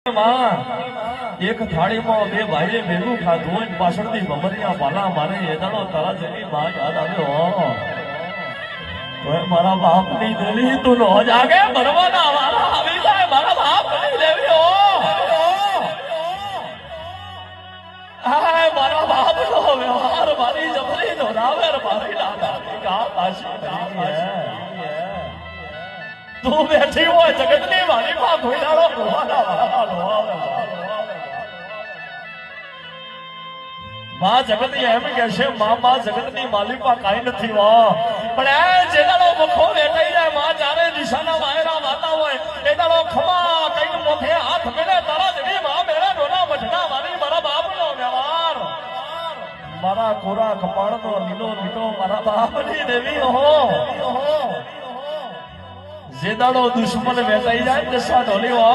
એક થાળીમાં બે ભાઈએ ભેગું ખાધું હોય પાછળથી ભમરિયા ભાલા મારે એદાનો તારા જેવી માં યાદ આવ્યો તો મારા બાપની દેવી તું નો જાગે બરવાના વાળા આવી જાય મારા બાપની દેવી હાય મારા બાપનો વ્યવહાર મારી જબરી ધોરાવે મારી દાદા કા પાછી કરી હે તું બેઠી હોય જગતની મારી માં ધોઈડાળો ભરવાના માં જગત એમ કે છે માં જગતની માલિકા કાઈ નથી વા પણ એ જેદાનો મખો વેટાઈ જાય માં જારે દિશાના વાયરા વાતા હોય એદાનો ખમા કઈક મોથે હાથ મેલે તારા જેવી માં મેળે ડોના મઠના મારી મારા બાપનો વ્યવહાર મારા કોરા કપાળનો લીલો લીલો મારા બાપની દેવી હો જેદાનો દુશ્મન વેટાઈ જાય દશા ઢોલી હો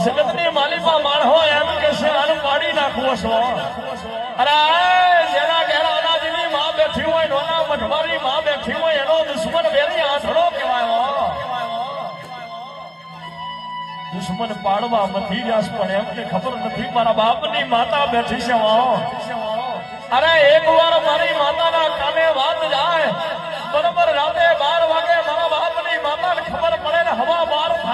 જગતની માલિકા માણ હો એમ કે છે આનું પાડી નાખવો છો અરે જેના ઘેરા અનાજની માં બેઠી હોય નોના મઠવારી માં બેઠી હોય એનો દુશ્મન વેરી આંધળો કહેવાય દુશ્મન પાડવા મથી વ્યાસ પણ એમને ખબર નથી મારા બાપની માતા બેઠી છે અરે એકવાર મારી માતાના કાને વાત જાય બરોબર રાતે 12 વાગે મારા બાપની માતાને ખબર પડે ને હવા 12